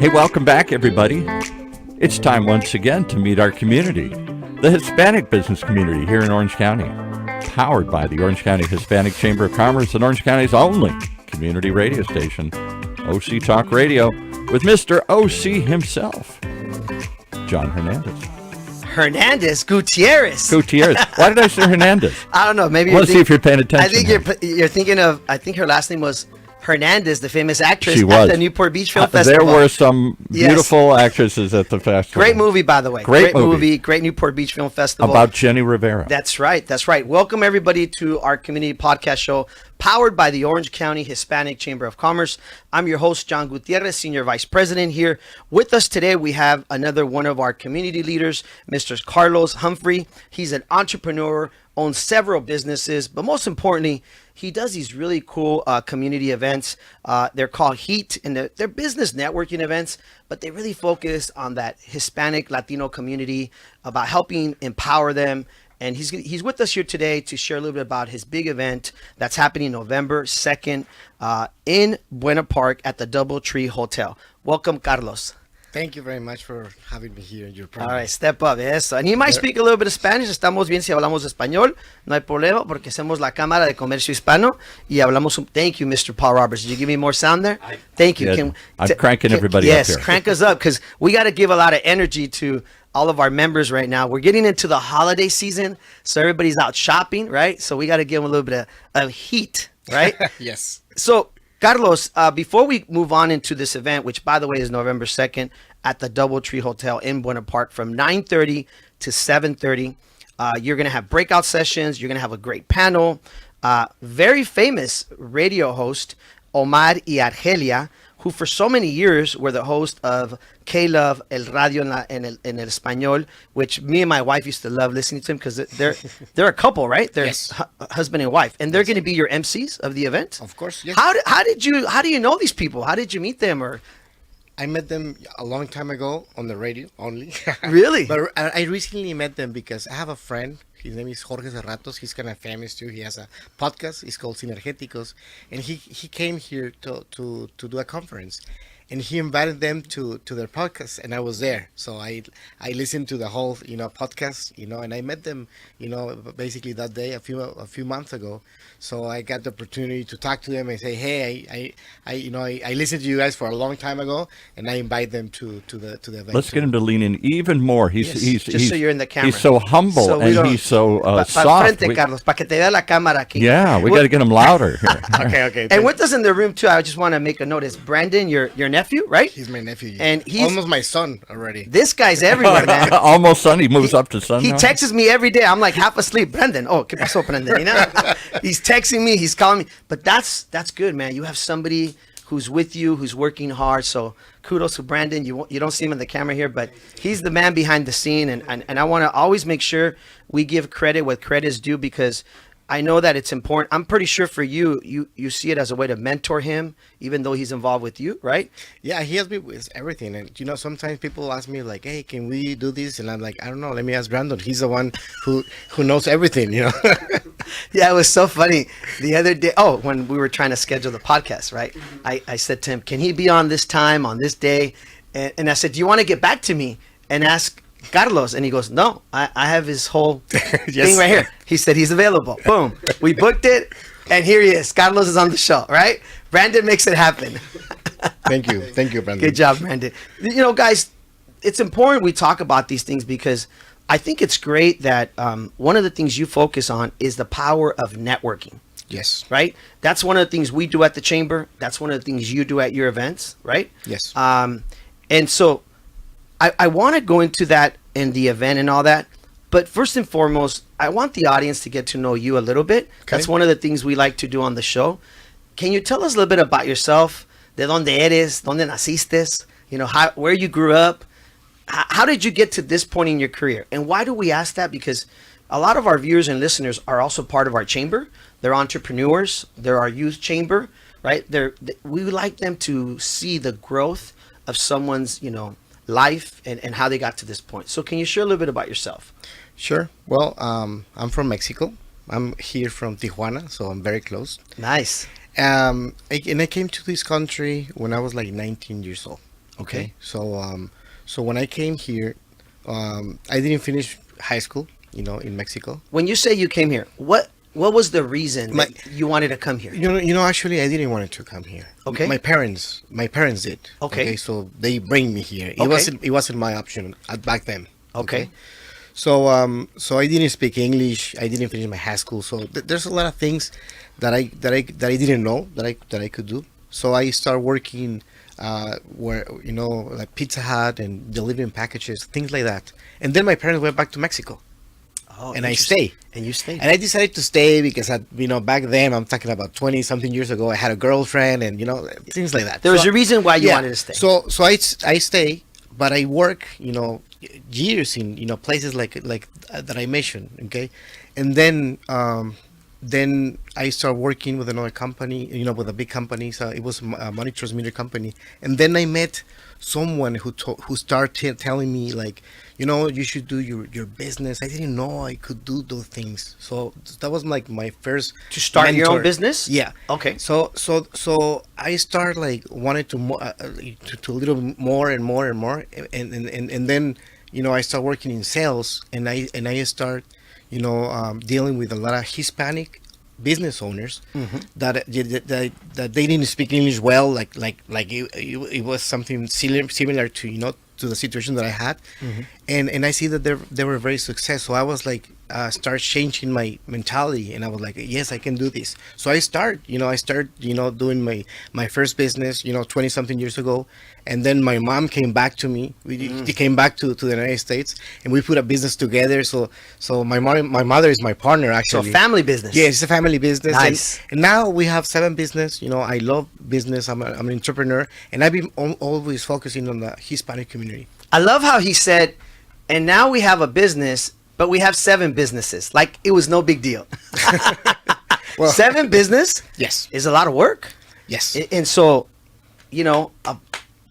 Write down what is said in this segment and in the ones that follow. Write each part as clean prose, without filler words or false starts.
Hey, welcome back, everybody. It's time once again to meet our community, the Hispanic business community here in Orange County, powered by the Orange County Hispanic Chamber of Commerce and Orange County's only community radio station, OC Talk Radio, with Mr. OC himself, John Hernandez. Hernandez Gutierrez. Why did I say Hernandez? I don't know. Maybe Let's see if you're paying attention. I think you're thinking of. I think her last name was Hernandez, the famous actress she was. at the Newport Beach Film Festival. There were some beautiful actresses at the festival. Great movie, by the way. Great movie. Great Newport Beach Film Festival. About Jenny Rivera. That's right. Welcome, everybody, to our community podcast show, powered by the Orange County Hispanic Chamber of Commerce. I'm your host, John Gutierrez, Senior Vice President here. With us today, we have another one of our community leaders, Mr. Carlos Humphrey. He's an entrepreneur, owns several businesses, but most importantly, he does these really cool community events. They're called HEAT, and they're business networking events, but they really focus on that Hispanic Latino community, about helping empower them. And he's with us here today to share a little bit about his big event that's happening November 2nd in Buena Park at the Doubletree Hotel. Welcome, Carlos. Thank you very much for having me here in your program. All right, step up, eso. And he might speak a little bit of Spanish. Estamos bien si hablamos español. No hay problema porque hacemos la Cámara de Comercio Hispano y hablamos. Thank you, Mr. Paul Roberts. Did you give me more sound there? Thank you. I'm cranking everybody up here. Yes, crank us up because we got to give a lot of energy to all of our members right now. We're getting into the holiday season, so everybody's out shopping, right? So we got to give them a little bit of heat, right? Yes. So, Carlos, before we move on into this event, which, by the way, is November 2nd at the Doubletree Hotel in Buena Park from 9:30 to 7:30, you're going to have breakout sessions. You're going to have a great panel. Very famous radio host, Omar y Argelia, who for so many years were the host of K-Love, El Radio en el Español, which me and my wife used to love listening to him because they're a couple, right? They're yes. Husband and wife, and they're going to be your MCs of the event. Of course, yes. How do you know these people? How did you meet them? Or I met them a long time ago on the radio only. Really? But I recently met them because I have a friend. His name is Jorge Serratos. He's kind of famous too. He has a podcast. It's called Sinergéticos. And he came here to do a conference. And he invited them to their podcast, and I was there. So I listened to the whole podcast, and I met them, basically that day a few months ago. So I got the opportunity to talk to them and say, hey, I listened to you guys for a long time ago, and I invite them to the event. Let's get him to lean in even more. He's so you're in the camera. He's so humble, so and he's so soft. Frente, Carlos, para que te vea la cámara aquí. Yeah, we got to get him louder here. Okay. And with us in the room too, I just want to make a note. Is Brandon your nephew, right? He's my nephew. Yeah. And he's almost my son already. This guy's everywhere, man. Almost son. He moves up to son. He texts me every day. I'm like half asleep. Brandon, ¿qué pasó, Brandon? He's texting me. He's calling me. But that's good, man. You have somebody who's with you, who's working hard. So kudos to Brandon. You don't see him in the camera here, but he's the man behind the scene. And I want to always make sure we give credit what credit is due, because I know that it's important. I'm pretty sure for you see it as a way to mentor him, even though he's involved with you, right? Yeah, he helps me with everything. And, sometimes people ask me, like, hey, can we do this? And I'm like, I don't know. Let me ask Brandon. He's the one who knows everything, Yeah, it was so funny. The other day, when we were trying to schedule the podcast, right? I said to him, can he be on this time, on this day? And I said, do you want to get back to me and ask Carlos? And he goes, no, I have his whole thing right here. He said he's available. Boom. We booked it, and here he is. Carlos is on the show, right? Brandon makes it happen. Thank you, Brandon. Good job, Brandon. Guys, it's important we talk about these things because I think it's great that one of the things you focus on is the power of networking. Yes. Right? That's one of the things we do at the Chamber. That's one of the things you do at your events, right? Yes. And so I want to go into that in the event and all that. But first and foremost, I want the audience to get to know you a little bit. Okay. That's one of the things we like to do on the show. Can you tell us a little bit about yourself? De donde eres? Donde naciste? Where you grew up? How did you get to this point in your career? And why do we ask that? Because a lot of our viewers and listeners are also part of our chamber. They're entrepreneurs. They're our youth chamber, right? We would like them to see the growth of someone's, life and how they got to this point. So can you share a little bit about yourself? Sure. Well, I'm from Mexico. I'm here from Tijuana, so I'm very close. Nice. And I came to this country when I was like 19 years old. Okay. So when I came here, I didn't finish high school, in Mexico. When you say you came here, what was the reason My- that you wanted to come here? Actually, I didn't want to come here. Okay. My parents did. Okay. So they bring me here. Okay. It wasn't my option back then. Okay. So I didn't speak English. I didn't finish my high school. So there's a lot of things that I didn't know that I could do. So I started working where like Pizza Hut and delivering packages, things like that. And then my parents went back to Mexico, Oh, and I interesting. stayed. And you stayed. And I decided to stay because back then, I'm talking about 20 something years ago, I had a girlfriend and things like that. There was So- a reason why you yeah. wanted to stay. So I stay, but I work years in places like that I mentioned. Okay, and then I started working with another company, with a big company. So it was a money transmitter company, and then I met someone who started telling me like, you should do your business. I didn't know I could do those things. So that was like my first To start your own mentor. business? Yeah. Okay. So I started like wanted to to a little more and more and more, and then I started working in sales, and I start dealing with a lot of Hispanic business owners that they didn't speak English well, like it was something similar to to the situation that I had, and I see that they were very successful. I was like start changing my mentality, and I was like, yes, I can do this. So I start doing my first business 20 something years ago, and then my mom came back to me. She came back to the United States, and we put a business together. So my mother is my partner, So actually. family business. Yeah, it's a family business. Nice. And now we have 7 business. I love business. I'm an entrepreneur, and I've been always focusing on the Hispanic community. I love how he said, and now we have a business, but we have 7 businesses. Like it was no big deal. Well- 7 business Yes. is a lot of work. Yes. And so,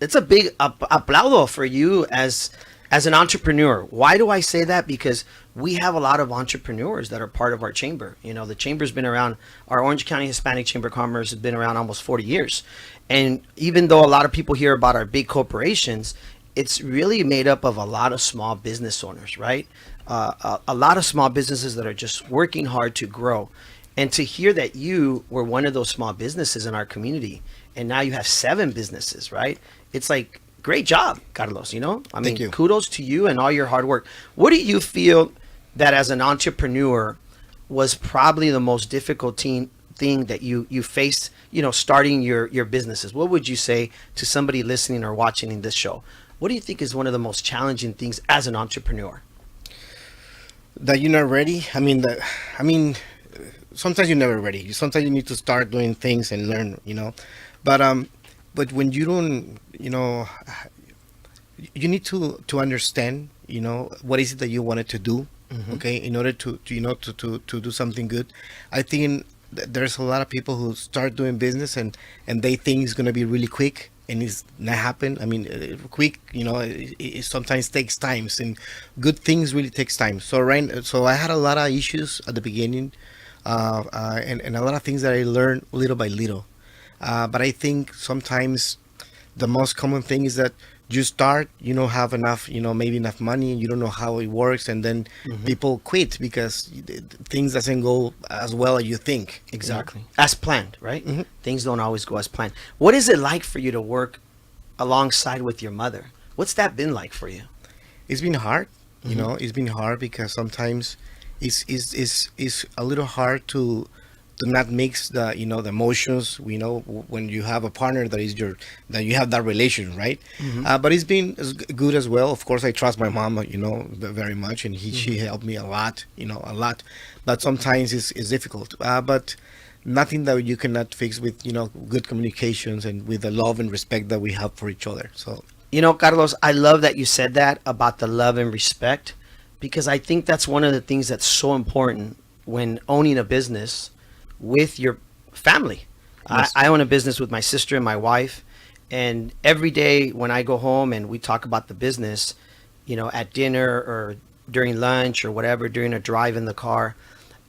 it's a big aplaudo for you as an entrepreneur. Why do I say that? Because we have a lot of entrepreneurs that are part of our chamber. The chamber's been around, our Orange County Hispanic Chamber of Commerce has been around almost 40 years. And even though a lot of people hear about our big corporations, it's really made up of a lot of small business owners, right? A lot of small businesses that are just working hard to grow. And to hear that you were one of those small businesses in our community, and now you have 7 businesses, right? It's like, great job, Carlos, I mean, Thank you. kudos to you and all your hard work. What do you feel that as an entrepreneur was probably the most difficult thing that you faced, starting your businesses? What would you say to somebody listening or watching in this show? What do you think is one of the most challenging things as an entrepreneur? That you're not ready. I mean, sometimes you're never ready. Sometimes you need to start doing things and learn. But when you don't, you need to understand, what is it that you wanted to do, okay, in order to do something good. I think there's a lot of people who start doing business and they think it's gonna be really quick, and it's not happen. I mean, quick, it sometimes takes time, and good things really takes time. So I had a lot of issues at the beginning, and a lot of things that I learned little by little. But I think sometimes the most common thing is that you start, you don't have enough, maybe enough money, and you don't know how it works, and then people quit because things doesn't go as well as you think. Exactly. As planned, right? Things don't always go as planned. What is it like for you to work alongside with your mother? What's that been like for you? It's been hard, it's been hard because sometimes it's a little hard to not mix the the emotions, when you have a partner that you have that relation, right? But it's been good as well. Of course, I trust my mom, very much, and she helped me a lot, a lot. But sometimes it's difficult. But nothing that you cannot fix with good communications and with the love and respect that we have for each other. So Carlos, I love that you said that about the love and respect, because I think that's one of the things that's so important when owning a business with your family. Yes. I own a business with my sister and my wife, and every day when I go home and we talk about the business, at dinner or during lunch or whatever, during a drive in the car,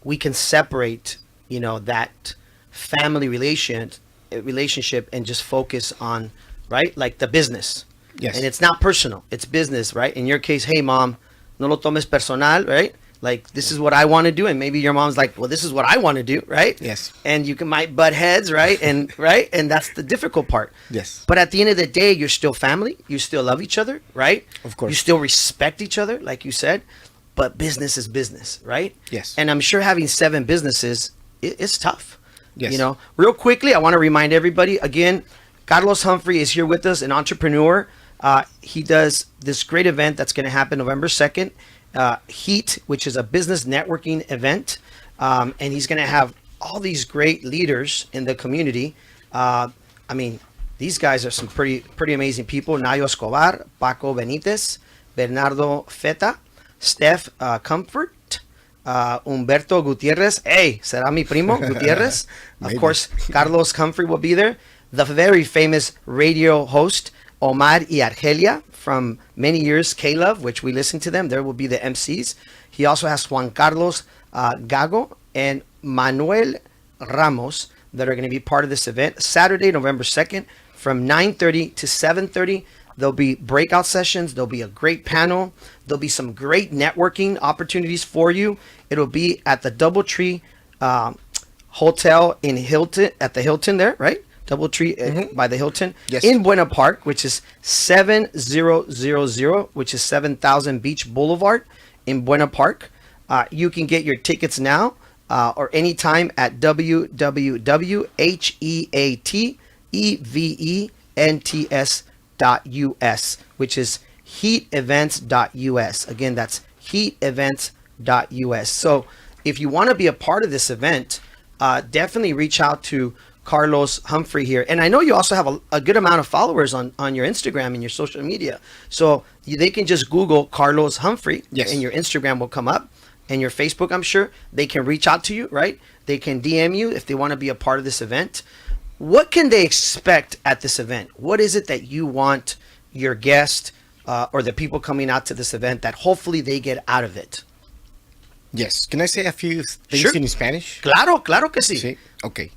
we can separate, that family relationship and just focus on, right, like the business. Yes. And it's not personal. It's business, right? In your case, hey, mom, no lo tomes personal, right? Like, this is what I want to do. And maybe your mom's like, well, this is what I want to do, right? Yes. And you might butt heads, right? And right? And that's the difficult part. Yes. But at the end of the day, you're still family. You still love each other, right? Of course. You still respect each other, like you said. But business is business, right? Yes. And I'm sure having 7 businesses, it's tough. Yes. You know, real quickly, I want to remind everybody again, Carlos Humphrey is here with us, an entrepreneur. He does this great event that's going to happen November 2nd, Heat, which is a business networking event. And he's going to have all these great leaders in the community. I mean, these guys are some pretty amazing people. Nayo Escobar, Paco Benitez, Bernardo Feta, Steph Comfort, Humberto Gutierrez. Hey, será mi primo Gutierrez. Of course, Carlos Humphrey will be there. The very famous radio host, Omar y Argelia, from many years, K-Love, which we listen to them. There will be the MCs. He also has Juan Carlos Gago and Manuel Ramos that are going to be part of this event. Saturday, November 2nd, from 9:30 to 7:30. There'll be breakout sessions. There'll be a great panel. There'll be some great networking opportunities for you. It'll be at the Doubletree Hotel in Hilton, at the Hilton there, right? Doubletree by the Hilton, yes, in Buena Park, which is 7000, which is 7000 Beach Boulevard in Buena Park. You can get your tickets now or anytime at www.heatevents.us, which is heatevents.us. Again, that's heatevents.us. So if you want to be a part of this event, definitely reach out to Carlos Humphrey here. And I know you also have a good amount of followers on your Instagram and your social media. So they can just Google Carlos Humphrey, yes, and your Instagram will come up, and your Facebook, I'm sure. They can reach out to you, right? They can DM you if they want to be a part of this event. What can they expect at this event? What is it that you want your guest or the people coming out to this event that hopefully they get out of it? Yes. Can I say a few things Sure. in Spanish? Claro que sí. Sí. Ok.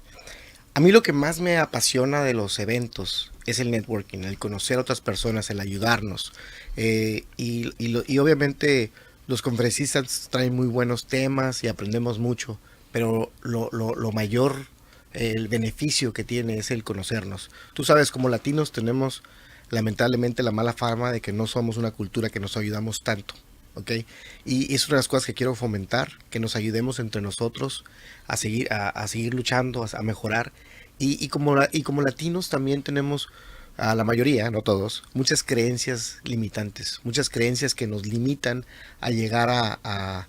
A mí lo que más me apasiona de los eventos es el networking, el conocer a otras personas, el ayudarnos. Y obviamente los conferencistas traen muy buenos temas y aprendemos mucho, pero lo mayor, el beneficio que tiene es el conocernos. Tú sabes, como latinos tenemos lamentablemente la mala fama de que no somos una cultura que nos ayudamos tanto. ¿Okay? Y es una de las cosas que quiero fomentar, que nos ayudemos entre nosotros a seguir luchando, a mejorar. Y como latinos también tenemos, a la mayoría, no todos, muchas creencias limitantes, muchas creencias que nos limitan a llegar a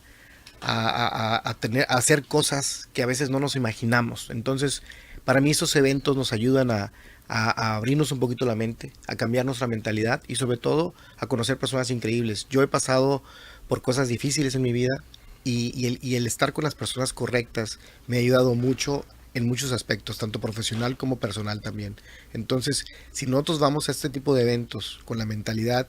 hacer cosas que a veces no nos imaginamos. Entonces, para mí estos eventos nos ayudan a abrirnos un poquito la mente, a cambiar nuestra mentalidad y sobre todo a conocer personas increíbles. Yo he pasado por cosas difíciles en mi vida y el estar con las personas correctas me ha ayudado mucho en muchos aspectos, tanto profesional como personal también. Entonces, si nosotros vamos a este tipo de eventos con la mentalidad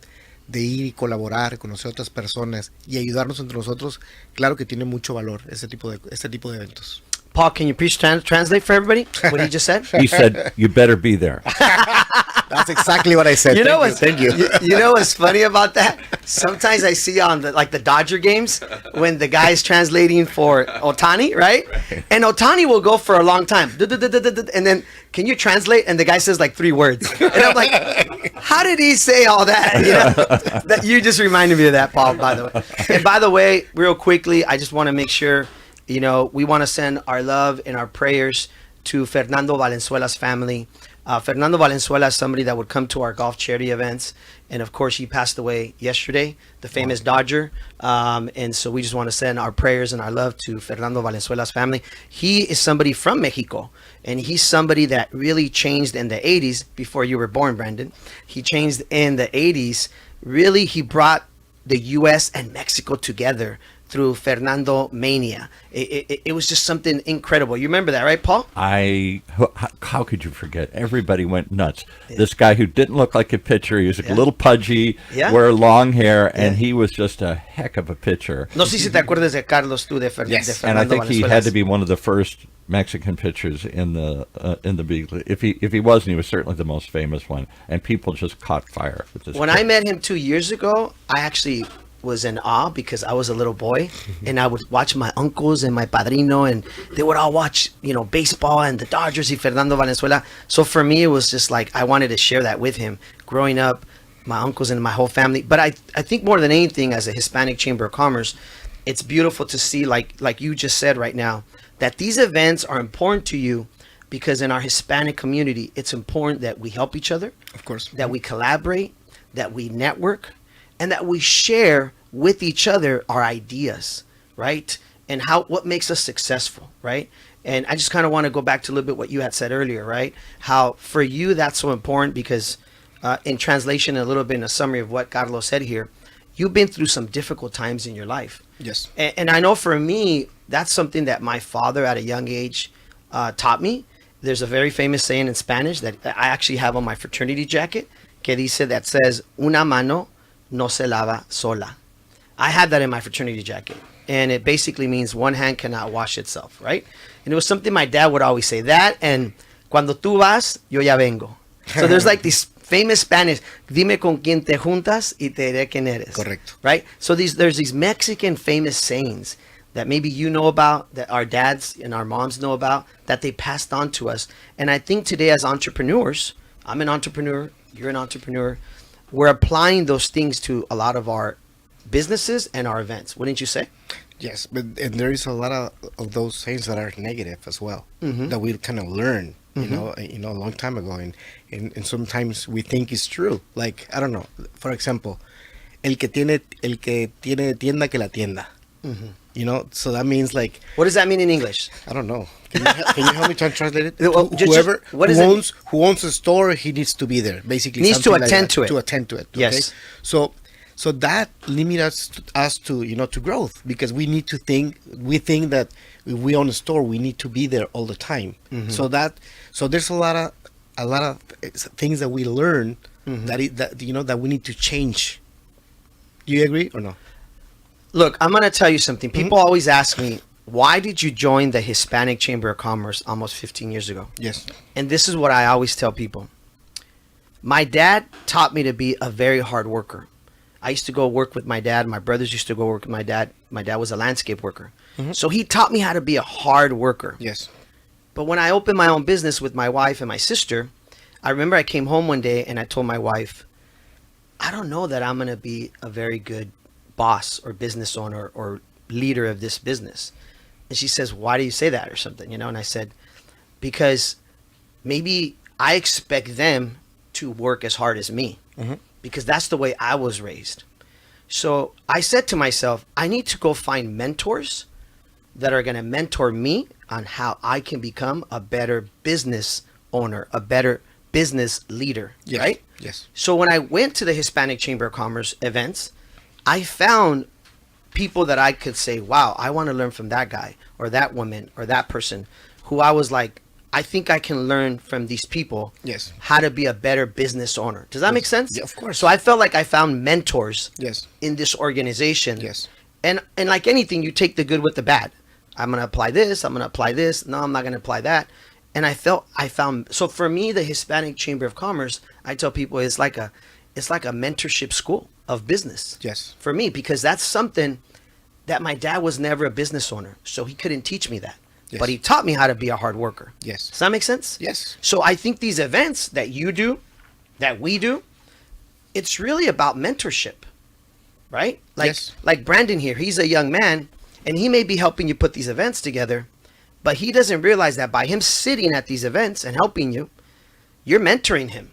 de ir y colaborar, conocer a otras personas y ayudarnos entre nosotros, claro que tiene mucho valor este tipo de eventos. Paul, can you please translate for everybody what he just said? He said, you better be there. That's exactly what I said. You know what's Thank you. You know what's funny about that? Sometimes I see on the Dodger games when the guy's translating for Ohtani, right? And Ohtani will go for a long time. And then, can you translate? And the guy says like 3 words. And I'm like, how did he say all that? You know? That you just reminded me of that, Paul, by the way. And by the way, real quickly, I just want to make sure, you know, we want to send our love and our prayers to Fernando Valenzuela's family. Fernando Valenzuela is somebody that would come to our golf charity events. And of course, he passed away yesterday, the famous Dodger. And so we just want to send our prayers and our love to Fernando Valenzuela's family. He is somebody from Mexico. And he's somebody that really changed in the 80s before you were born, Brandon. He changed in the 80s. Really, he brought the U.S. and Mexico together through Fernando Mania. It was just something incredible. You remember that, right, Paul? How could you forget? Everybody went nuts. Yeah. This guy who didn't look like a pitcher, he was a little pudgy, wore long hair, and he was just a heck of a pitcher. No sé si te acuerdas de Carlos tú, de Fernando. And I think he had to be one of the first Mexican pitchers in the big league. If he wasn't, he was certainly the most famous one, and people just caught fire with this. When I met him 2 years ago, I actually was in awe because I was a little boy and I would watch my uncles and my padrino, and they would all watch, baseball and the Dodgers y Fernando Valenzuela. So for me, it was just like I wanted to share that with him growing up, my uncles and my whole family. But I think more than anything, as a Hispanic Chamber of Commerce, it's beautiful to see, like you just said right now, that these events are important to you because in our Hispanic community, it's important that we help each other, Of course. that we collaborate, that we network, and that we share with each other our ideas, right? And what makes us successful, right? And I just kind of want to go back to a little bit what you had said earlier, right? How for you that's so important because in translation, a little bit in a summary of what Carlos said here, you've been through some difficult times in your life. Yes. And I know for me, that's something that my father at a young age taught me. There's a very famous saying in Spanish that I actually have on my fraternity jacket that says, una mano no se lava sola. I had that in my fraternity jacket. And it basically means one hand cannot wash itself, right? And it was something my dad would always say. That and cuando tú vas, yo ya vengo. So there's like these famous Spanish, dime con quién te juntas y te diré quién eres. Correcto. Right? So there's these Mexican famous sayings that maybe you know about, that our dads and our moms know about, that they passed on to us. And I think today as entrepreneurs, I'm an entrepreneur, you're an entrepreneur, we're applying those things to a lot of our businesses and our events. Wouldn't you say? Yes, and there is a lot of those things that are negative as well that we kind of learn, you know, a long time ago, and sometimes we think it's true. Like, I don't know, for example, el que tiene tienda que la tienda. You know, so that means like, What does that mean in English? I don't know. Can you help me translate it? Well, Whoever what who is it? owns a store, he needs to be there. Basically, Needs to something like attend that, to it. To attend to it. Okay? Yes. So that limits us to to growth because we think that if we own a store, we need to be there all the time. So there's a lot of things that we learn that we need to change. Do you agree or no? Look, I'm going to tell you something. People always ask me, why did you join the Hispanic Chamber of Commerce almost 15 years ago? Yes. And this is what I always tell people. My dad taught me to be a very hard worker. I used to go work with my dad. My brothers used to go work with my dad. My dad was a landscape worker. So he taught me how to be a hard worker. Yes. But when I opened my own business with my wife and my sister, I remember I came home one day and I told my wife, I don't know that I'm going to be a very good boss or business owner or leader of this business. And she says, why do you say that or something? And I said, because maybe I expect them to work as hard as me because that's the way I was raised. So I said to myself, I need to go find mentors that are going to mentor me on how I can become a better business owner, a better business leader, Yes. right? Yes. So when I went to the Hispanic Chamber of Commerce events, I found people that I could say, wow, I want to learn from that guy or that woman or that person who I was like, I think I can learn from these people Yes. how to be a better business owner. Does that make sense? Yeah, of course. So I felt like I found mentors Yes. in this organization. Yes. And like anything, you take the good with the bad. I'm going to apply this. I'm going to apply this. No, I'm not going to apply that. And I found, so for me, the Hispanic Chamber of Commerce, I tell people it's like a mentorship school of business. Yes. For me, because that's something that my dad was never a business owner. So he couldn't teach me that. Yes. But he taught me how to be a hard worker. Yes. Does that make sense? Yes. So I think these events that you do, that we do, it's really about mentorship, right? Like Brandon here, he's a young man and he may be helping you put these events together, but he doesn't realize that by him sitting at these events and helping you, you're mentoring him,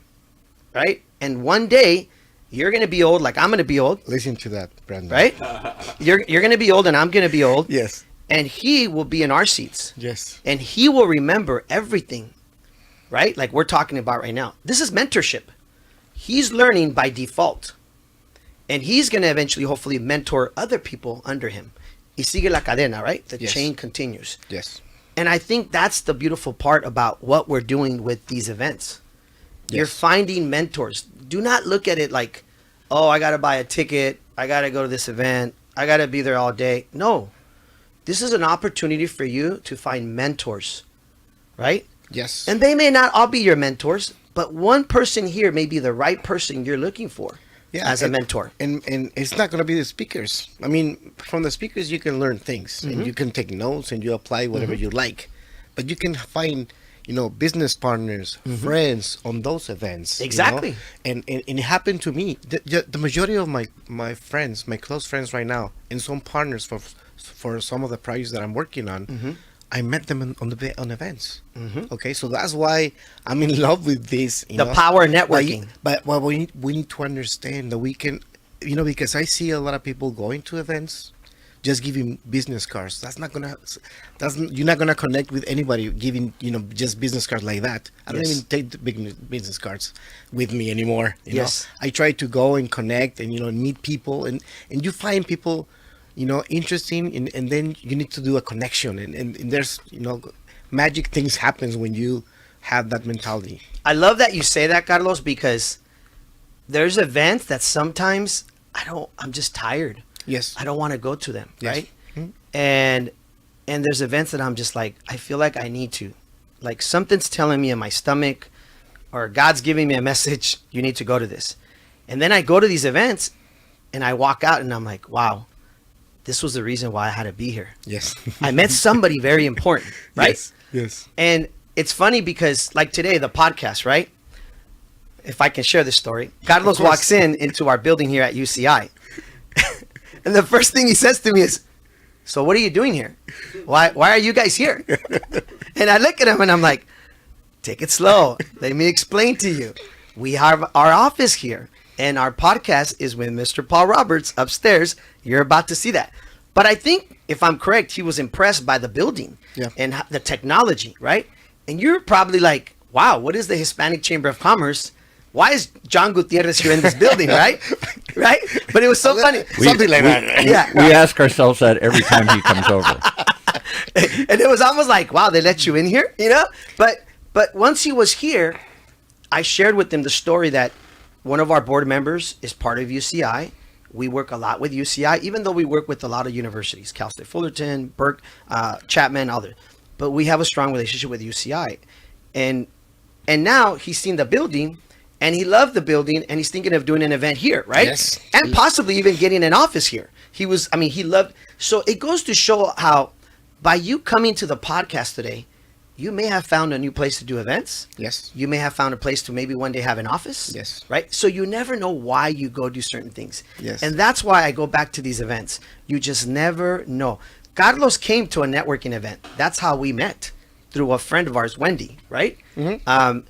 right? And one day you're going to be old, like I'm going to be old, Listen to that, Brandon. right? You're going to be old and I'm going to be old. Yes. And he will be in our seats. Yes. And he will remember everything, right? Like we're talking about right now. This is mentorship. He's learning by default. And he's going to eventually, hopefully, mentor other people under him. Y sigue la cadena, right? The Yes. chain continues. Yes. And I think that's the beautiful part about what we're doing with these events. You're Yes. finding mentors. Do not look at it like, oh, I got to buy a ticket. I got to go to this event. I got to be there all day. No. this is an opportunity for you to find mentors, right? Yes. And they may not all be your mentors, but one person here may be the right person you're looking for as a mentor. And it's not going to be the speakers. I mean, from the speakers, you can learn things and you can take notes and you apply whatever you like. But you can find, business partners, friends on those events. Exactly. And it happened to me. The majority of my friends, my close friends right now, and some partners for some of the projects that I'm working on, I met them on events. Okay, so that's why I'm in love with this. The power of networking. But we need to understand that we can, because I see a lot of people going to events, just giving business cards. You're not gonna connect with anybody giving just business cards like that. I don't even take the big business cards with me anymore. You know? I try to go and connect and meet people and you find people interesting, and then you need to do a connection, and there's magic things happens when you have that mentality. I love that you say that, Carlos, because there's events that sometimes I'm just tired. Yes. I don't want to go to them, right? Mm-hmm. And there's events that I'm just like, I feel like I need to, like something's telling me in my stomach, or God's giving me a message, you need to go to this. And then I go to these events and I walk out and I'm like, wow, this was the reason why I had to be here. Yes. I met somebody very important, right? Yes. And it's funny because like today, the podcast, right? If I can share this story, Carlos walks into our building here at UCI. And the first thing he says to me is, so what are you doing here? Why are you guys here? And I look at him and I'm like, take it slow. Let me explain to you. We have our office here. And our podcast is with Mr. Paul Roberts upstairs. You're about to see that. But I think, if I'm correct, he was impressed by the building and the technology, right? And you're probably like, wow, what is the Hispanic Chamber of Commerce? Why is John Gutierrez here in this building, right? Right? But it was so funny. Something like that. Yeah. We ask ourselves that every time he comes over. And it was almost like, wow, they let you in here, But once he was here, I shared with him the story that one of our board members is part of UCI. We work a lot with UCI, even though we work with a lot of universities, Cal State Fullerton, Burke, Chapman, others. But we have a strong relationship with UCI. And now he's seen the building, and he loved the building, and he's thinking of doing an event here, right? Yes. And possibly even getting an office here. He loved. So it goes to show how by you coming to the podcast today, you may have found a new place to do events. Yes. You may have found a place to maybe one day have an office. Yes. Right? So you never know why you go do certain things. Yes. And that's why I go back to these events. You just never know. Carlos came to a networking event. That's how we met, through a friend of ours, Wendy, right? Mm-hmm.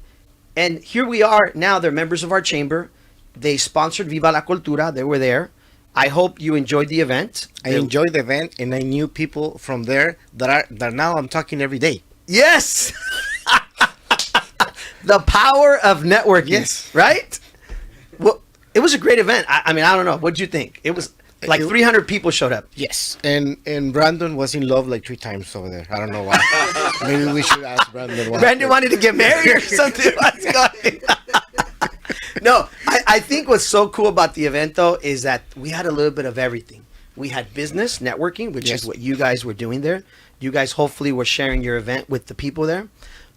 And here we are now. They're members of our chamber. They sponsored Viva la Cultura. They were there. I hope you enjoyed the event. I enjoyed the event, and I knew people from there that now I'm talking every day. Yes. The power of networking. Yes. Right? Well, it was a great event. I mean, I don't know. What'd you think? It was like 300 people showed up. Yes. And Brandon was in love like 3 times over there. I don't know why. Maybe we should ask Brandon why. Brandon wanted to get married or something. What's going on? No, I think what's so cool about the event, though, is that we had a little bit of everything. We had business, networking, which is what you guys were doing there. You guys hopefully were sharing your event with the people there.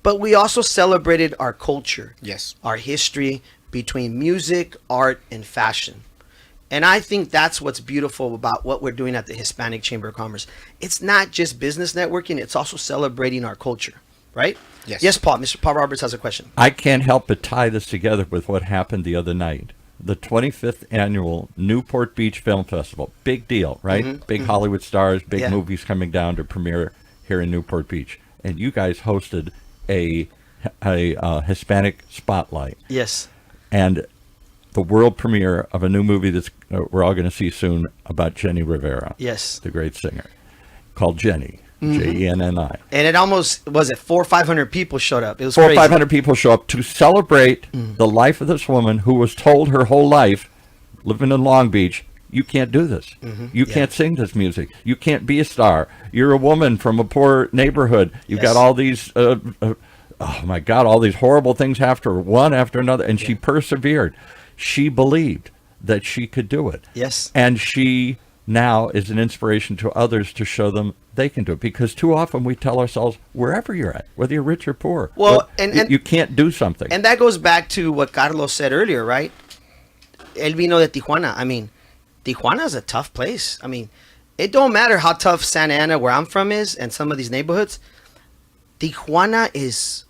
But we also celebrated our culture. Yes. Our history between music, art, and fashion. And I think that's what's beautiful about what we're doing at the Hispanic Chamber of Commerce. It's not just business networking, it's also celebrating our culture, right? Yes. Yes, Paul. Mr. Paul Roberts has a question. I can't help but tie this together with what happened the other night. The 25th annual Newport Beach Film Festival. Big deal, right? Big Hollywood stars, big movies coming down to premiere here in Newport Beach. And you guys hosted a Hispanic spotlight. Yes. And the world premiere of a new movie that we're all going to see soon about Jenny Rivera. Yes. The great singer. Called Jenny. Jenni. And it almost, 400 or 500 people showed up. It was 400 or crazy. 500 people show up to celebrate the life of this woman who was told her whole life, living in Long Beach, you can't do this. You can't sing this music. You can't be a star. You're a woman from a poor neighborhood. You've got all these, oh my God, all these horrible things after one after another. And she persevered. She believed that she could do it. Yes. And she now is an inspiration to others to show them they can do it. Because too often we tell ourselves, wherever you're at, whether you're rich or poor, Well, and you can't do something. And that goes back to what Carlos said earlier, right? Él vino de Tijuana. I mean, Tijuana is a tough place. I mean, it don't matter how tough Santa Ana, where I'm from, is, and some of these neighborhoods. Tijuana is,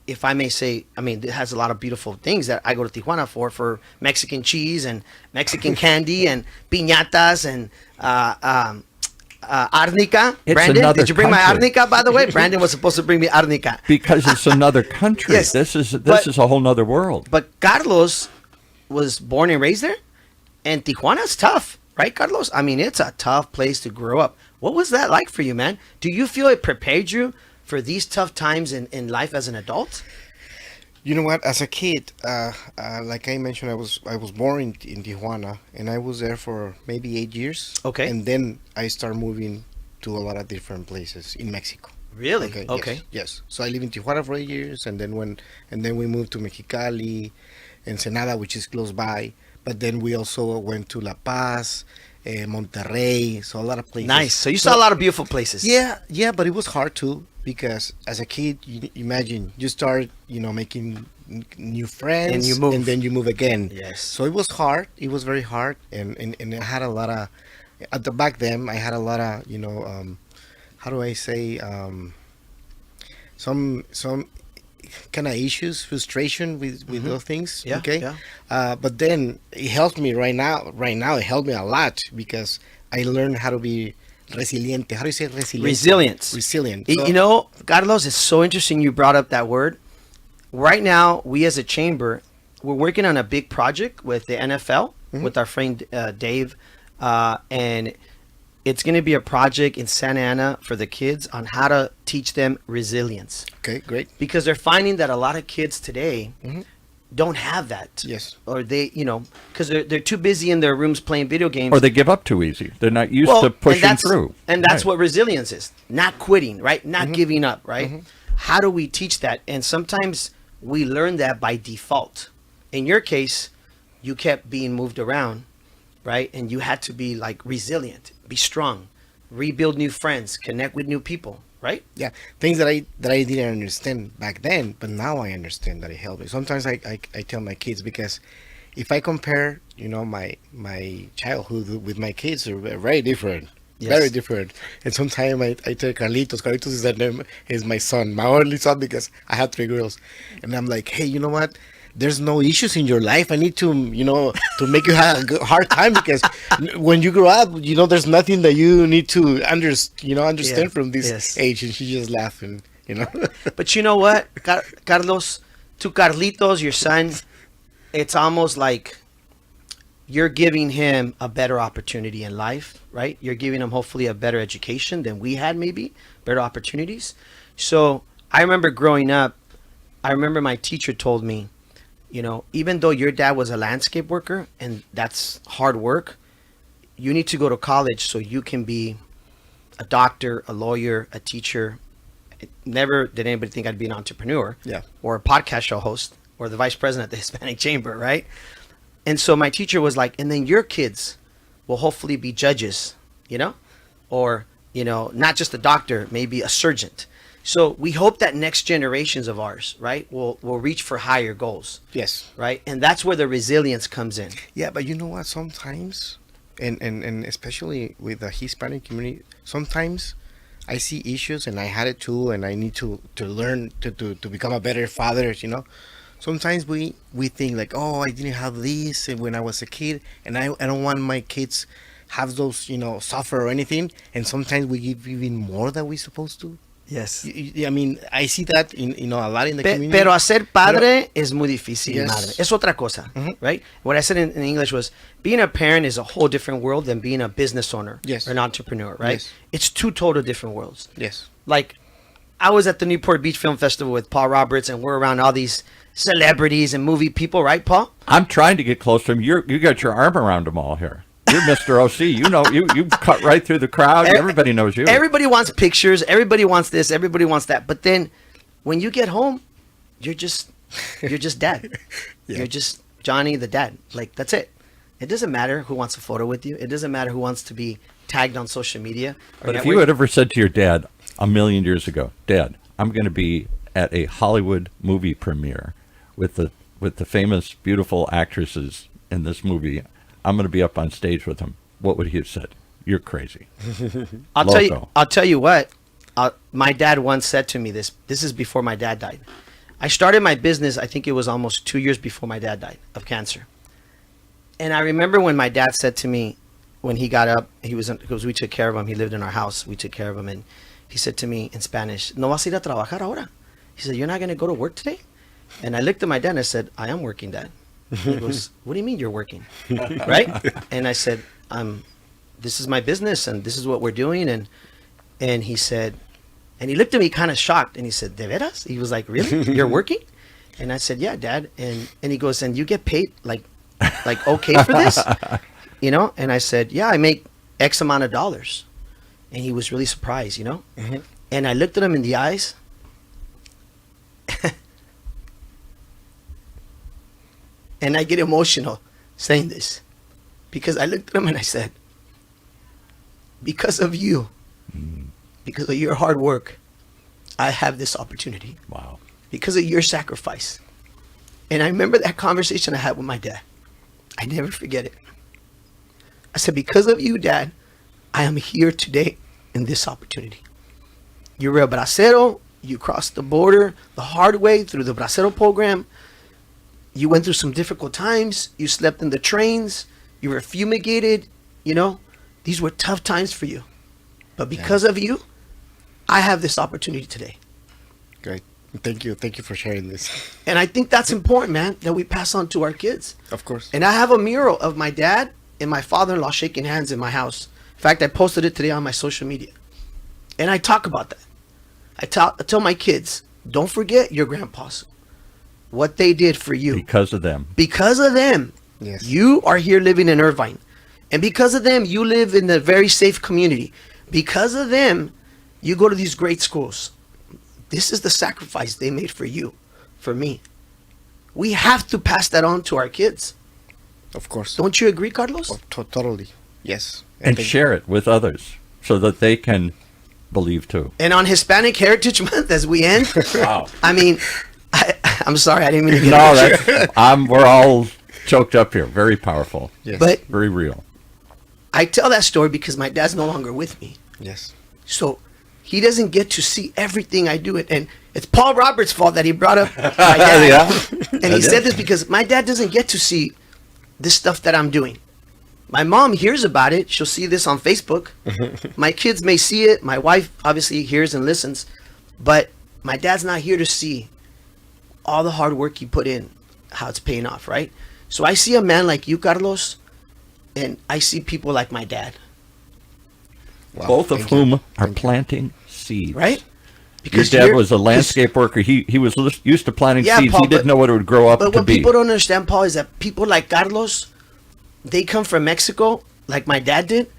if I may say, I mean, it has a lot of beautiful things that I go to Tijuana for Mexican cheese and Mexican candy and piñatas and arnica. It's Brandon, another did you bring my country. arnica, by the way? Brandon was supposed to bring me arnica. Because it's another country. Yes, This is but- a whole nother world. But Carlos was born and raised there, and Tijuana's tough, right, Carlos? I mean, it's a tough place to grow up. What was that like for you, man? Do you feel it prepared you for these tough times in life as an adult? You know what? As a kid, like I mentioned, I was born in Tijuana, and I was there for maybe 8 years. Okay. And then I started moving to a lot of different places in Mexico. Really? Okay. Okay. Yes. So I lived in Tijuana for 8 years, and then we moved to Mexicali, Ensenada, which is close by. But then we also went to La Paz, Monterrey, so a lot of places. Nice. So you saw a lot of beautiful places. Yeah, but it was hard too, because as a kid, you imagine you start, making new friends, And you move. and then you move again. Yes. So it was hard. It was very hard, and I had a lot of, at the back then, I had a lot of, how do I say, some kind of issues, frustration with those things. Yeah, Okay. yeah. But then it helped me right now. Right now, it helped me a lot, because I learned how to be resiliente. How do you say resiliente? Resilience. Resilient. Y- So- You know, Carlos, it's so interesting you brought up that word. Right now, we as a chamber, we're working on a big project with the NFL, with our friend Dave, and it's going to be a project in Santa Ana for the kids on how to teach them resilience, Okay, great. because they're finding that a lot of kids today don't have that. Yes. Or they, because they're too busy in their rooms playing video games. Or they give up too easy. They're not used to and pushing that's, through. And that's Right. what resilience is. Not quitting, right? Not giving up, right? How do we teach that? And sometimes we learn that by default. In your case, you kept being moved around, right? And you had to be like resilient, be strong, rebuild new friends, connect with new people, right? Yeah, things that I didn't understand back then, but now I understand that it helped me. Sometimes I tell my kids, because if I compare, my childhood with my kids, are very different. Yes. Very different. And sometimes I tell Carlitos. Carlitos is the name, is my son, my only son, because I have 3 girls. And I'm like, hey, you know what? There's no issues in your life. I need to, to make you have a hard time, because when you grow up, there's nothing that you need to understand Yeah. from this Yes. age. And she just laughing, But you know what, Carlos, to Carlitos, your son, it's almost like you're giving him a better opportunity in life, right? You're giving him hopefully a better education than we had, maybe better opportunities. So I remember growing up, I remember my teacher told me, even though your dad was a landscape worker and that's hard work, you need to go to college so you can be a doctor, a lawyer, a teacher. Never did anybody think I'd be an entrepreneur, Yeah. or a podcast show host, or the vice president of the Hispanic Chamber, right? And so my teacher was like, and then your kids will hopefully be judges, or, not just a doctor, maybe a surgeon. So we hope that next generations of ours, right, will reach for higher goals, Yes. right? And that's where the resilience comes in. Yeah, but you know what? Sometimes, and especially with the Hispanic community, sometimes I see issues, and I had it too, and I need to learn to become a better father. Sometimes we think like, oh, I didn't have this when I was a kid, and I don't want my kids have those suffer or anything. And sometimes we give even more than we're supposed to. Yes. I mean, I see that in a lot in the community. Pero hacer padre es muy difícil, Yes. madre. Es otra cosa, right? What I said in English was, being a parent is a whole different world than being a business owner, Yes. or an entrepreneur, right? Yes. It's 2 total different worlds. Yes. Like, I was at the Newport Beach Film Festival with Paul Roberts, and we're around all these celebrities and movie people, right, Paul? I'm trying to get close to him. You got your arm around them all here. You're Mr. OC. You cut right through the crowd. Everybody knows you. Everybody wants pictures. Everybody wants this. Everybody wants that. But then, when you get home, you're just dad. Yeah. You're just Johnny the dad. Like, that's it. It doesn't matter who wants a photo with you. It doesn't matter who wants to be tagged on social media. But if you had ever said to your dad a million years ago, Dad, I'm going to be at a Hollywood movie premiere with the famous, beautiful actresses in this movie, I'm going to be up on stage with them, what would he have said? You're crazy. I'll tell you what. My dad once said to me this. This is before my dad died. I started my business, I think it was almost 2 years before my dad died of cancer. And I remember when my dad said to me, when he got up, because we took care of him. He lived in our house. We took care of him. And he said to me in Spanish, "No vas a ir a trabajar ahora?" He said, "You're not going to go to work today?" And I looked at my dad and I said, "I am working, Dad." He goes, "What do you mean you're working?" Right? And I said, "This is my business and this is what we're doing." And he said, and he looked at me kind of shocked and he said, "De veras?" He was like, "Really? You're working?" And I said, "Yeah, Dad." And he goes, "And you get paid like okay for this?" You know? And I said, "Yeah, I make X amount of dollars." And he was really surprised, you know? Mm-hmm. And I looked at him in the eyes. And I get emotional saying this because I looked at him and I said, "Because of you, because of your hard work, I have this opportunity. Wow. Because of your sacrifice." And I remember that conversation I had with my dad. I never forget it. I said, "Because of you, Dad, I am here today in this opportunity. You're a bracero. You crossed the border the hard way through the bracero program. You went through some difficult times. You slept in the trains. You were fumigated. You know, these were tough times for you. But because of you, I have this opportunity today." Great. Thank you. Thank you for sharing this. And I think that's important, man, that we pass on to our kids. Of course. And I have a mural of my dad and my father-in-law shaking hands in my house. In fact, I posted it today on my social media. And I talk about that. I tell my kids, don't forget your grandpas. What they did for you. Because of them. Because of them, Yes. you are here living in Irvine. And because of them, you live in a very safe community. Because of them, you go to these great schools. This is the sacrifice they made for you, for me. We have to pass that on to our kids. Of course. Don't you agree, Carlos? Oh, totally. Yes. And thank- share it with others so that they can believe too. And on Hispanic Heritage Month, as we end, Wow. I mean, I'm sorry, I didn't mean to get No, emotional. we're all choked up here. Very powerful. Yes. But Very real. I tell that story because my dad's no longer with me. Yes. So he doesn't get to see everything I do. And it's Paul Roberts' fault that he brought up my dad. Yeah. And he said this because my dad doesn't get to see this stuff that I'm doing. My mom hears about it. She'll see this on Facebook. My kids may see it. My wife obviously hears and listens. But my dad's not here to see all the hard work you put in, how it's paying off, right? So I see a man like you, Carlos, and I see people like my dad, Wow, Both of thank you. whom are Thank you. planting seeds. right? Your dad you're- was a landscape worker. He was used to planting Yeah, seeds. Paul, He didn't but- know what it would grow up But to what be. people don't understand, Paul, is that people like Carlos, they come from Mexico, like my dad did,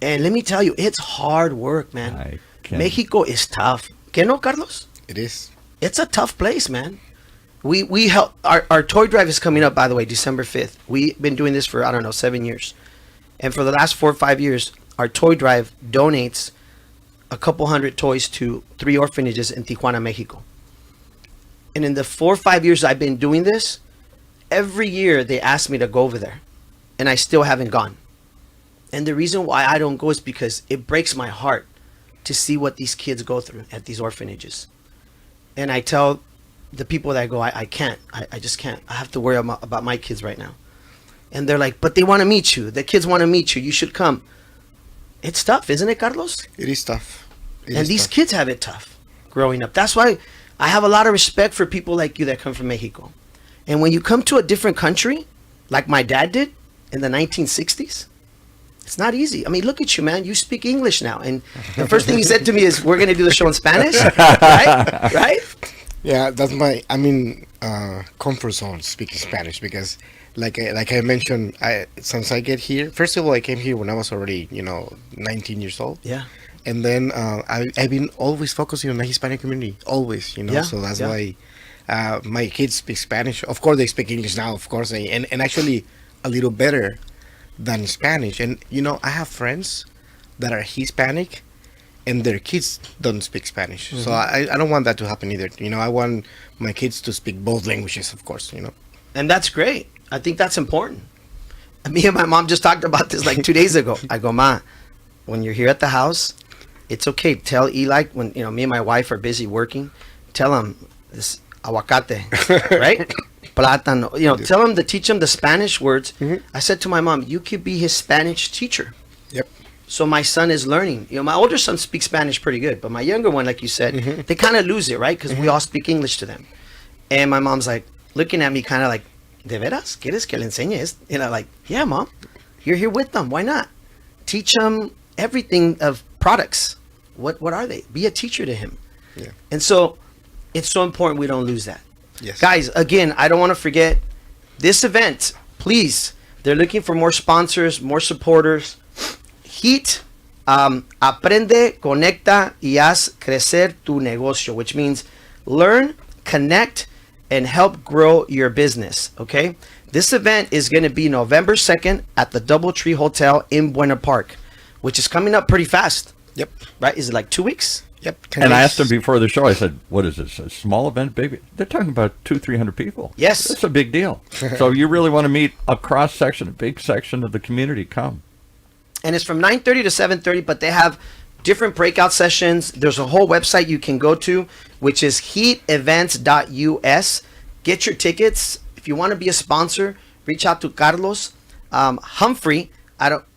and let me tell you, it's hard work, man. I can- Mexico is tough. ¿Qué no, Carlos? It is. It's a tough place, man. We help. Our toy drive is coming up, by the way, December 5th. We've been doing this for, 7 years. And for the last 4 or 5 years, our toy drive donates a couple hundred toys to 3 orphanages in Tijuana, Mexico. And in the 4 or 5 years I've been doing this, every year they ask me to go over there. And I still haven't gone. And the reason why I don't go is because it breaks my heart to see what these kids go through at these orphanages. And I tell the people that go, I can't. I just can't. I have to worry about my kids right now. And they're like, but they want to meet you. The kids want to meet you. You should come. It's tough, isn't it, Carlos? It is tough. It And is these tough. kids have it tough growing up. That's why I have a lot of respect for people like you that come from Mexico. And when you come to a different country, like my dad did in the 1960s, it's not easy. I mean, look at you, man. You speak English now. And the first thing he said to me is, we're going to do the show in Spanish. Right? Right? Yeah, that's my comfort zone, speaking Spanish, because like I mentioned, since I get here, first of all, I came here when I was already 19 years old. Yeah. And then I've been always focusing on the Hispanic community, always, Yeah, so that's yeah. why my kids speak Spanish. Of course, they speak English now, of course, and actually a little better. than Spanish. And I have friends that are Hispanic, and their kids don't speak Spanish. So I don't want that to happen either. I want my kids to speak both languages, of course. And that's great. I think that's important. Me and my mom just talked about this like 2 days ago. I go, Ma, when you're here at the house, it's okay. Tell Eli when me and my wife are busy working. Tell him this aguacate, right? Plátano. Tell him to teach him the Spanish words. I said to my mom, you could be his Spanish teacher. Yep. So my son is learning. My older son speaks Spanish pretty good, but my younger one, like you said, they kind of lose it, right? Because we all speak English to them. And my mom's like looking at me, kind of like, ¿De veras? ¿Quieres que le enseñes? Like, yeah, Mom, you're here with them. Why not? Teach them everything of products. What are they? Be a teacher to him. Yeah. And so it's so important we don't lose that. Yes. Guys, again, I don't want to forget this event. Please, they're looking for more sponsors, more supporters. HEAT, aprende, conecta y haz crecer tu negocio, which means learn, connect, and help grow your business. Okay, this event is going to be November 2nd at the Doubletree Hotel in Buena Park, which is coming up pretty fast. Yep. Right? Is it like 2 weeks? Yep. And I asked him before the show, I said, what is this, a small event, big? They're talking about 200-300 people. Yes. That's a big deal. So you really want to meet a cross-section, a big section of the community, come. And it's from 9:30 to 7:30, but they have different breakout sessions. There's a whole website you can go to, which is heatevents.us. Get your tickets. If you want to be a sponsor, reach out to Carlos. Humphrey,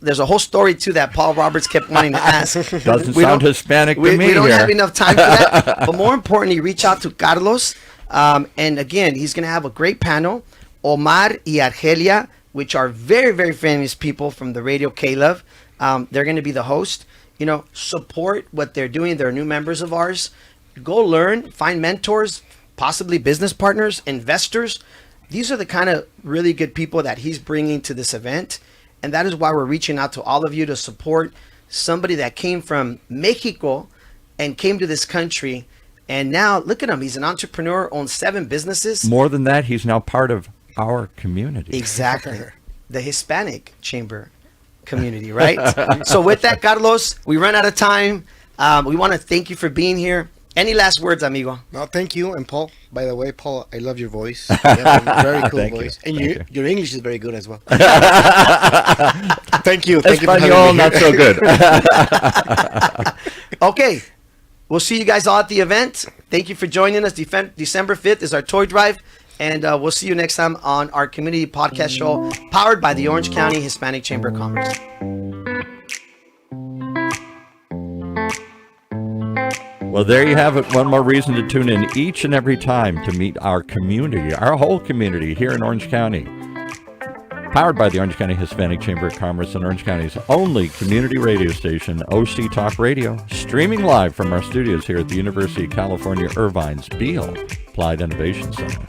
there's a whole story to that Paul Roberts kept wanting to ask. Doesn't sound Hispanic to me. We don't here. have enough time for that. But more importantly, reach out to Carlos. And again, he's going to have a great panel. Omar y Argelia, which are very, very famous people from the radio K-Love. They're going to be the host. Support what they're doing. They're new members of ours. Go learn, find mentors, possibly business partners, investors. These are the kind of really good people that he's bringing to this event. And that is why we're reaching out to all of you to support somebody that came from Mexico and came to this country. And now look at him. He's an entrepreneur, owns 7 businesses. More than that, he's now part of our community. Exactly. The Hispanic Chamber community, right? So with that, Carlos, we run out of time. We want to thank you for being here. Any last words, amigo? No, thank you. And Paul, by the way, Paul, I love your voice. You have a very cool voice. You. And your English is very good as well. Thank you. Thank you for Espanol, having me not here. so good. Okay. We'll see you guys all at the event. Thank you for joining us. December 5th is our toy drive. And we'll see you next time on our community podcast show powered by the Orange County Hispanic Chamber of Commerce. Well, there you have it. One more reason to tune in each and every time to meet our community, our whole community here in Orange County. Powered by the Orange County Hispanic Chamber of Commerce and Orange County's only community radio station, OC Talk Radio, streaming live from our studios here at the University of California, Irvine's Beale Applied Innovation Center.